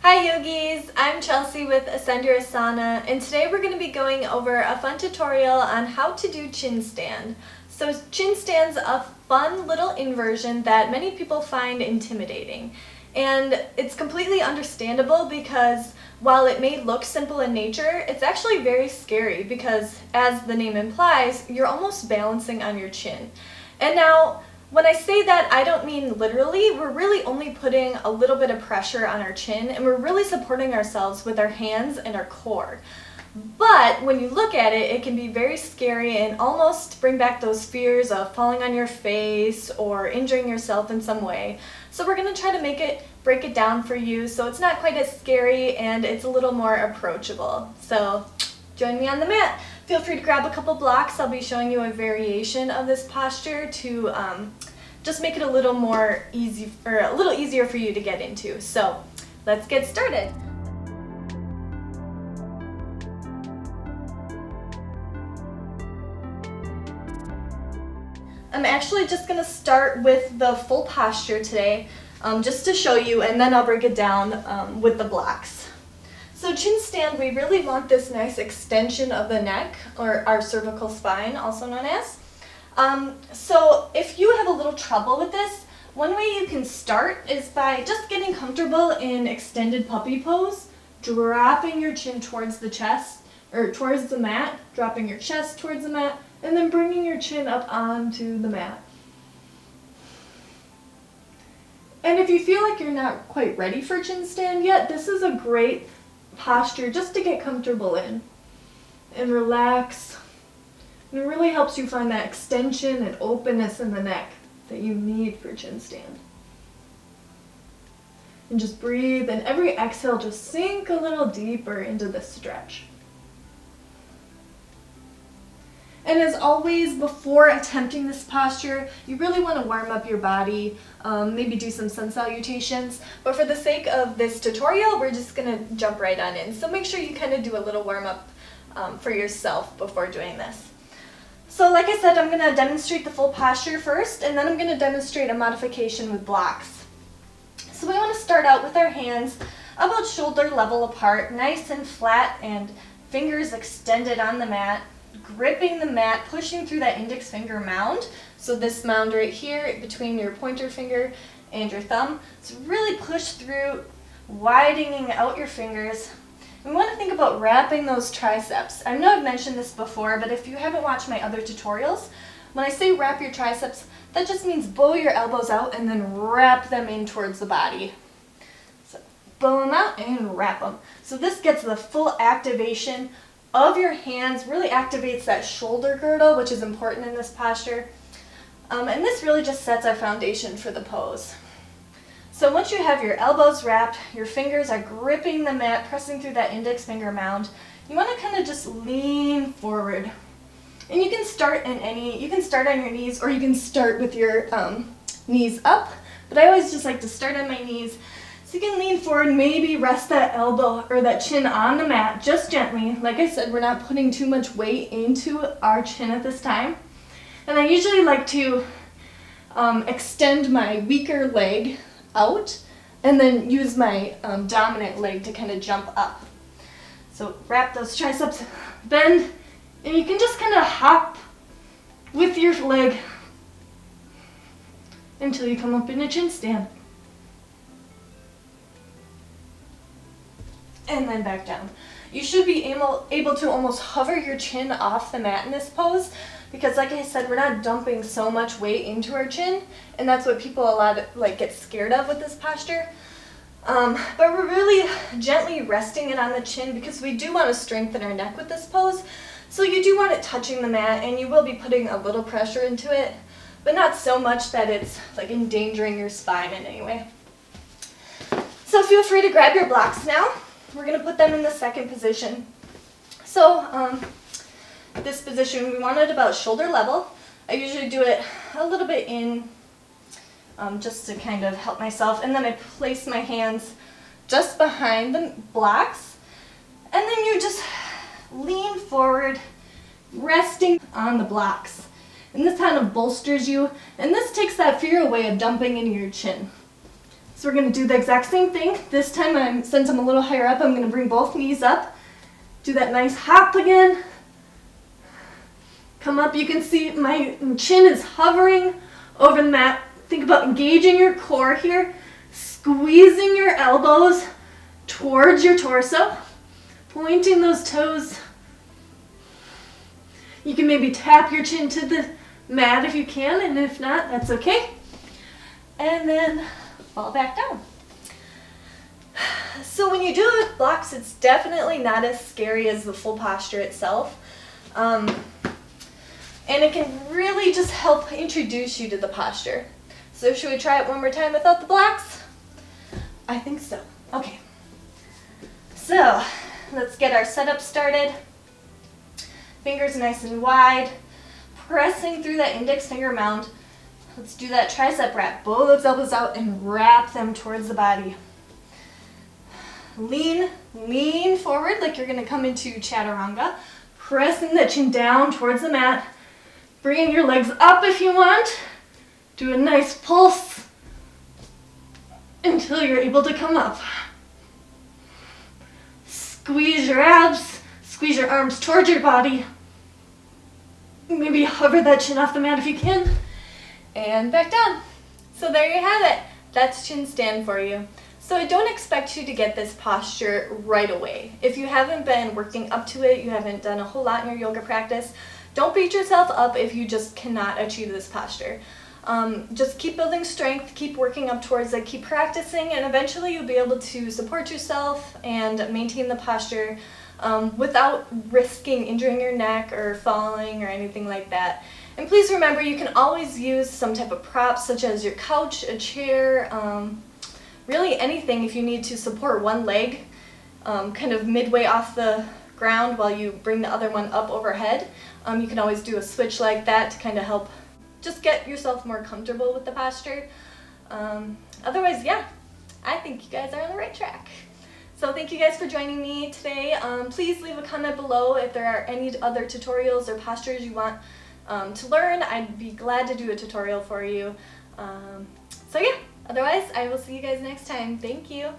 Hi yogis, I'm Chelsey with Asana, and today we're going to be going over a fun tutorial on how to do chin stand. So chin stand's a fun little inversion that many people find intimidating. And it's completely understandable because while it may look simple in nature, it's actually very scary because, as the name implies, you're almost balancing on your chin. And now, when I say that, I don't mean literally. We're really only putting a little bit of pressure on our chin, and we're really supporting ourselves with our hands and our core. But when you look at it, it can be very scary and almost bring back those fears of falling on your face or injuring yourself in some way. So we're going to try to break it down for you so it's not quite as scary and it's a little more approachable. So join me on the mat. Feel free to grab a couple blocks. I'll be showing you a variation of this posture to just make it a little easier for you to get into. So let's get started. I'm actually just going to start with the full posture today, just to show you, and then I'll break it down with the blocks. So chin stand, we really want this nice extension of the neck, or our cervical spine, also known as. So if you have a little trouble with this, one way you can start is by just getting comfortable in extended puppy pose, dropping your chin towards the chest, or towards the mat, dropping your chest towards the mat, and then bringing your chin up onto the mat. And if you feel like you're not quite ready for chin stand yet, this is a great posture just to get comfortable in and relax. And it really helps you find that extension and openness in the neck that you need for chin stand. And just breathe, and every exhale just sink a little deeper into the stretch. And as always, before attempting this posture, you really want to warm up your body, maybe do some sun salutations. But for the sake of this tutorial, we're just going to jump right on in. So make sure you kind of do a little warm up for yourself before doing this. So like I said, I'm going to demonstrate the full posture first, and then I'm going to demonstrate a modification with blocks. So we want to start out with our hands about shoulder level apart, nice and flat, and fingers extended on the mat. Gripping the mat, pushing through that index finger mound. So this mound right here between your pointer finger and your thumb. So really push through, widening out your fingers. We want to think about wrapping those triceps. I know I've mentioned this before, but if you haven't watched my other tutorials, when I say wrap your triceps, that just means bow your elbows out and then wrap them in towards the body. So bow them out and wrap them. So this gets the full activation of your hands, really activates that shoulder girdle, which is important in this posture. And this really just sets our foundation for the pose. So once you have your elbows wrapped, your fingers are gripping the mat, pressing through that index finger mound, you want to kind of just lean forward. And you can start on your knees, or you can start with your knees up, but I always just like to start on my knees. So you can lean forward, maybe rest that elbow or that chin on the mat just gently. Like I said, we're not putting too much weight into our chin at this time. And I usually like to extend my weaker leg out and then use my dominant leg to kind of jump up. So wrap those triceps, bend, and you can just kind of hop with your leg until you come up in a chin stand. And then back down. You should be able to almost hover your chin off the mat in this pose, because like I said, we're not dumping so much weight into our chin, and that's what people get scared of with this posture. But we're really gently resting it on the chin because we do want to strengthen our neck with this pose. So you do want it touching the mat, and you will be putting a little pressure into it, but not so much that it's like endangering your spine in any way. So feel free to grab your blocks now. We're going to put them in the second position. So this position, we want it about shoulder level. I usually do it a little bit in just to kind of help myself. And then I place my hands just behind the blocks. And then you just lean forward, resting on the blocks. And this kind of bolsters you. And this takes that fear away of dumping into your chin. So we're going to do the exact same thing. This time, since I'm a little higher up, I'm going to bring both knees up. Do that nice hop again. Come up. You can see my chin is hovering over the mat. Think about engaging your core here, squeezing your elbows towards your torso, pointing those toes. You can maybe tap your chin to the mat if you can, and if not, that's okay. And then fall back down. So when you do it with blocks, it's definitely not as scary as the full posture itself. And it can really just help introduce you to the posture. So should we try it one more time without the blocks? I think so. Okay. So let's get our setup started. Fingers nice and wide. Pressing through that index finger mound. Let's do that tricep wrap. Both elbows out and wrap them towards the body. Lean forward like you're going to come into chaturanga. Pressing the chin down towards the mat. Bringing your legs up if you want. Do a nice pulse until you're able to come up. Squeeze your abs. Squeeze your arms towards your body. Maybe hover that chin off the mat if you can. And back down. So there you have it. That's chin stand for you. So I don't expect you to get this posture right away. If you haven't been working up to it, you haven't done a whole lot in your yoga practice, don't beat yourself up if you just cannot achieve this posture. Just keep building strength, keep working up towards it, keep practicing, and eventually you'll be able to support yourself and maintain the posture without risking injuring your neck or falling or anything like that. And please remember, you can always use some type of prop such as your couch, a chair, really anything if you need to support one leg kind of midway off the ground while you bring the other one up overhead. You can always do a switch like that to kind of help just get yourself more comfortable with the posture. Otherwise, yeah, I think you guys are on the right track. So thank you guys for joining me today. Please leave a comment below if there are any other tutorials or postures you want to learn. I'd be glad to do a tutorial for you. So yeah, otherwise I will see you guys next time. Thank you.